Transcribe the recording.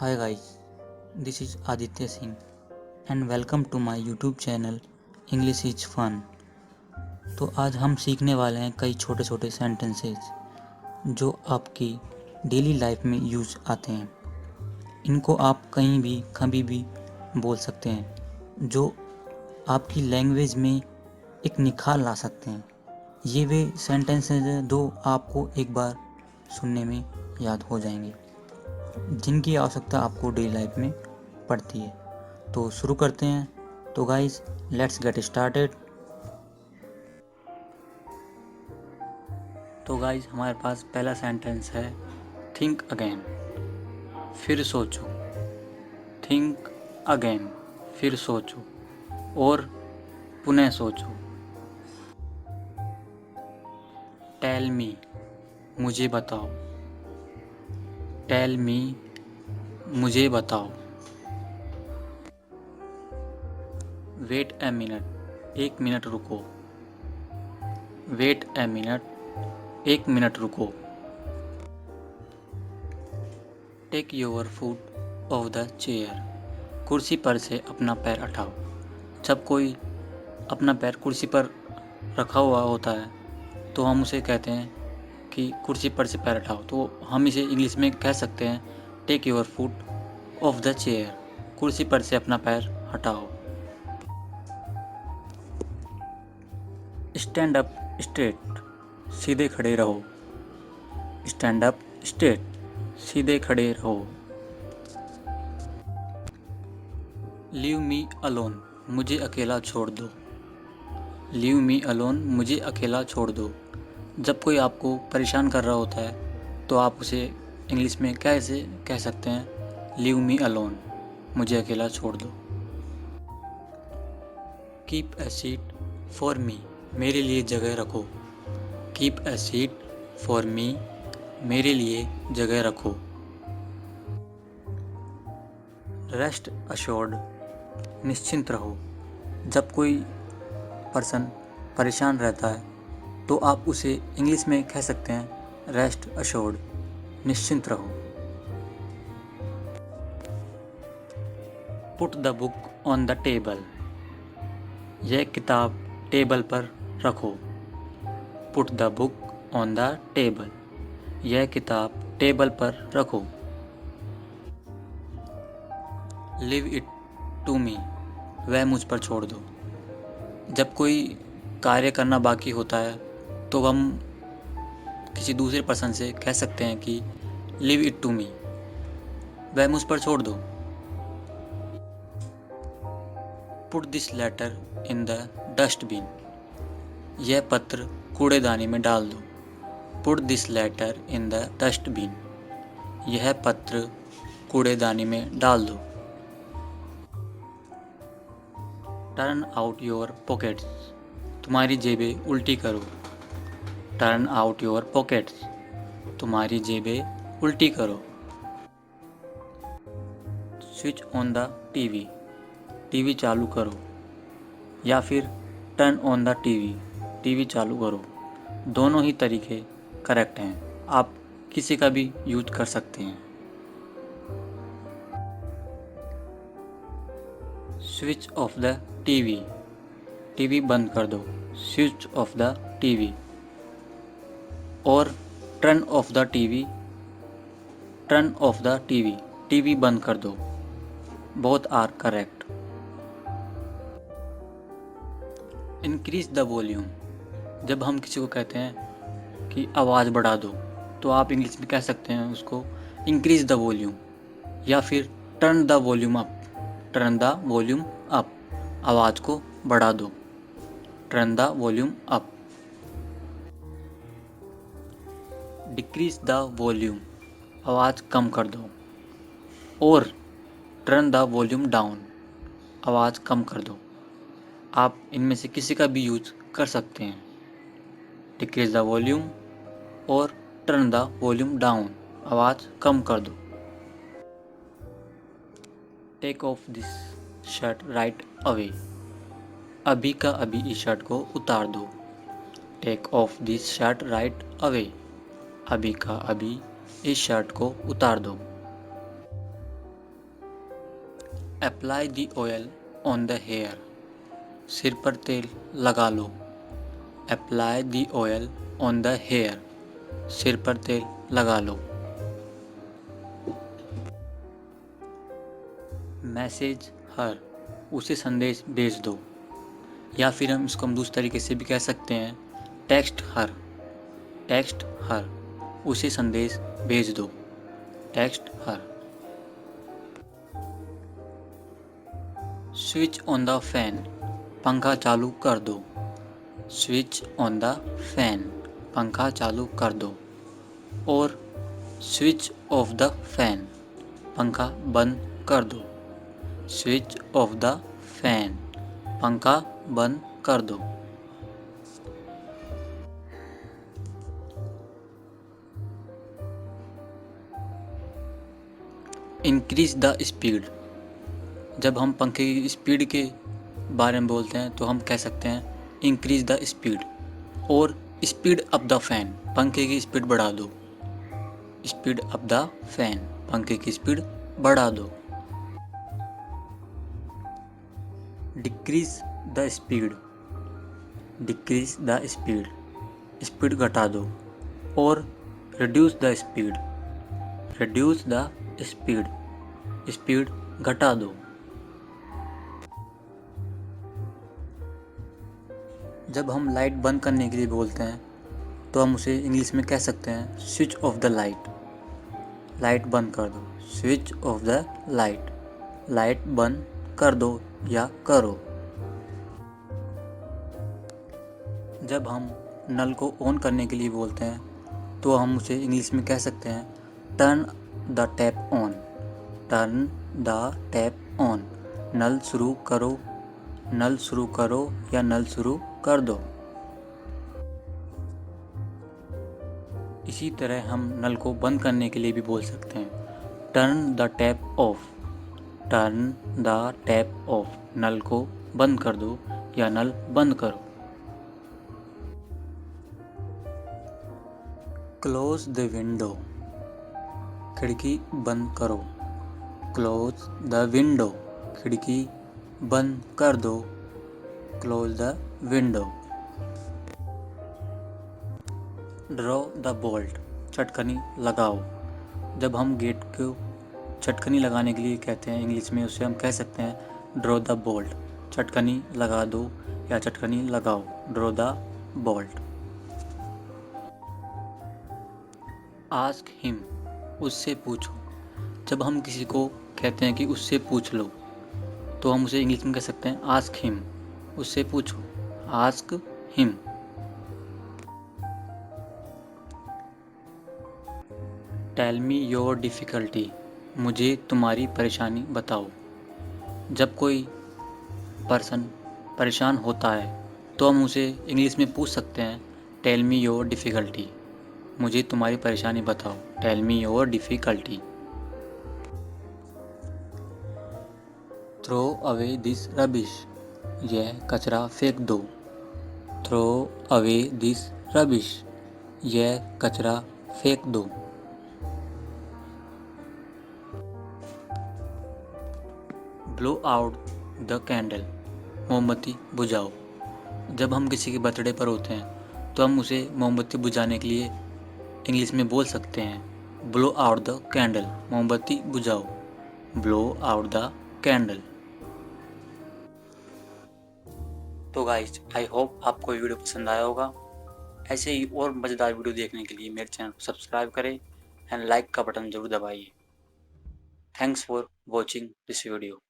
Hi guys, this is Aditya Singh and welcome to my YouTube channel English is Fun। तो आज हम सीखने वाले हैं कई छोटे छोटे सेंटेंसेस जो आपकी डेली लाइफ में यूज आते हैं। इनको आप कहीं भी कभी भी बोल सकते हैं जो आपकी लैंग्वेज में एक निखार ला सकते हैं। ये वे सेंटेंसेस हैं जो आपको एक बार सुनने में याद हो जाएंगे, जिनकी आवश्यकता आपको डेली लाइफ में पड़ती है। तो शुरू करते हैं। तो गाइस, लेट्स गेट स्टार्टेड। तो गाइस, हमारे पास पहला सेंटेंस है थिंक अगेन, फिर सोचो। थिंक अगेन, फिर सोचो और पुनः सोचो। टेल मी, मुझे बताओ। टेल मी, मुझे बताओ। वेट ए मिनट, एक मिनट रुको। वेट ए मिनट, एक मिनट रुको। Take your foot off the chair, कुर्सी पर से अपना पैर हटाओ। जब कोई अपना पैर कुर्सी पर रखा हुआ होता है तो हम उसे कहते हैं कि कुर्सी पर से पैर हटाओ। तो हम इसे इंग्लिश में कह सकते हैं take your foot off the chair, कुर्सी पर से अपना पैर हटाओ। स्टैंड अप स्ट्रेट, सीधे खड़े रहो। स्टैंड अप स्ट्रेट, सीधे खड़े रहो। लीव मी अलोन, मुझे अकेला छोड़ दो। लीव मी अलोन, मुझे अकेला छोड़ दो। जब कोई आपको परेशान कर रहा होता है तो आप उसे इंग्लिश में कैसे कह सकते हैं? लीव मी अलोन, मुझे अकेला छोड़ दो। Keep a seat for me, मेरे लिए जगह रखो। Keep a seat for me, मेरे लिए जगह रखो। रेस्ट अश्योर्ड, निश्चिंत रहो। जब कोई पर्सन परेशान रहता है तो आप उसे इंग्लिश में कह सकते हैं रेस्ट अश्योर्ड, निश्चिंत रहो। Put the book on the table, यह किताब टेबल पर रखो। Put the book on the table, यह किताब टेबल पर रखो। लिव इट टू मी, वह मुझ पर छोड़ दो। जब कोई कार्य करना बाकी होता है तो हम किसी दूसरे पर्सन से कह सकते हैं कि लिव इट टू मी, वह मुझ पर छोड़ दो। Put this letter in the dustbin, यह पत्र कूड़ेदानी में डाल दो। Put this letter in the dustbin, यह पत्र कूड़ेदानी में डाल दो। टर्न आउट योर पॉकेट्स, तुम्हारी जेबें उल्टी करो। टर्न आउट योर पॉकेट्स, तुम्हारी जेबें उल्टी करो। Switch on the TV, TV चालू करो। या फिर turn on the TV, TV चालू करो। दोनों ही तरीके करेक्ट हैं, आप किसी का भी यूज कर सकते हैं। Switch off the TV, TV बंद कर दो। Switch off the TV. और turn off the TV, turn off the TV, TV बंद कर दो। Both are correct. Increase the volume, जब हम किसी को कहते हैं कि आवाज़ बढ़ा दो तो आप इंग्लिश में कह सकते हैं उसको इंक्रीज द वॉल्यूम। या फिर turn the volume up, turn the volume up, आवाज़ को बढ़ा दो। Turn the volume up. Decrease the volume, आवाज़ कम कर दो। और टर्न द वॉल्यूम डाउन, आवाज़ कम कर दो। आप इनमें से किसी का भी यूज कर सकते हैं, डिक्रीज द वॉल्यूम और टर्न द वॉल्यूम डाउन, आवाज़ कम कर दो। Take off this shirt right away, अभी का अभी इस शर्ट को उतार दो। Take off this shirt right away, अभी का अभी इस शर्ट को उतार दो। Apply the oil on the hair, सिर पर तेल लगा लो। Apply the oil on the hair, सिर पर तेल लगा लो। मैसेज हर, उसे संदेश भेज दो। या फिर हम दूसरे तरीके से भी कह सकते हैं, टेक्स्ट हर। टेक्स्ट हर, उसे संदेश भेज दो। Text her. Switch on the fan, पंखा चालू कर दो। स्विच ऑन द फैन, पंखा चालू कर दो। और स्विच ऑफ द फैन, पंखा बंद कर दो। स्विच ऑफ द फैन, पंखा बंद कर दो। इंक्रीज द स्पीड, जब हम पंखे की स्पीड के बारे में बोलते हैं तो हम कह सकते हैं इंक्रीज द स्पीड। और स्पीड अप द फैन, पंखे की स्पीड बढ़ा दो। स्पीड अप द फैन, पंखे की स्पीड बढ़ा दो। Decrease the speed, decrease the speed, speed घटा दो। और reduce the speed, reduce the speed, speed घटा दो। जब हम लाइट बंद करने के लिए बोलते हैं तो हम उसे इंग्लिश में कह सकते हैं switch off the light. Light बंद कर दो, switch off the light, light बंद कर दो या करो। जब हम नल को ऑन करने के लिए बोलते हैं तो हम उसे इंग्लिश में कह सकते हैं turn the tap on. Turn the tap on, नल शुरू करो। नल शुरू करो या नल शुरू कर दो। इसी तरह हम नल को बंद करने के लिए भी बोल सकते हैं turn the tap off. Turn the tap off, नल को बंद कर दो या नल बंद करो। क्लोज द विंडो, खिड़की बंद करो। क्लोज द विंडो, खिड़की बंद कर दो। Close the window. Draw the bolt, चटकनी लगाओ। जब हम गेट को चटकनी लगाने के लिए कहते हैं इंग्लिश में, उसे हम कह सकते हैं ड्रॉ द बोल्ट। चटकनी लगा दो या चटकनी लगाओ। Draw the bolt. Ask him, उससे पूछो। जब हम किसी को कहते हैं कि उससे पूछ लो तो हम उसे इंग्लिश में कह सकते हैं आस्क हिम, उससे पूछो। Ask him. Tell me your difficulty, मुझे तुम्हारी परेशानी बताओ। जब कोई पर्सन परेशान होता है तो हम उसे इंग्लिश में पूछ सकते हैं टेल मी योर डिफ़िकल्टी, मुझे तुम्हारी परेशानी बताओ। Tell me your difficulty. Throw away this rubbish, यह कचरा फेंक दो। थ्रो अवे दिस रबिश, यह कचरा फेंक दो। ब्लो आउट द कैंडल, मोमबत्ती बुझाओ। जब हम किसी के बर्थडे पर होते हैं तो हम उसे मोमबत्ती बुझाने के लिए इंग्लिश में बोल सकते हैं ब्लो आउट द कैंडल, मोमबत्ती बुझाओ। Blow out the candle. तो गाइस, आई होप आपको ये वीडियो पसंद आया होगा। ऐसे ही और मज़ेदार वीडियो देखने के लिए मेरे चैनल को सब्सक्राइब करें एंड लाइक का बटन जरूर दबाइए। Thanks for watching this video.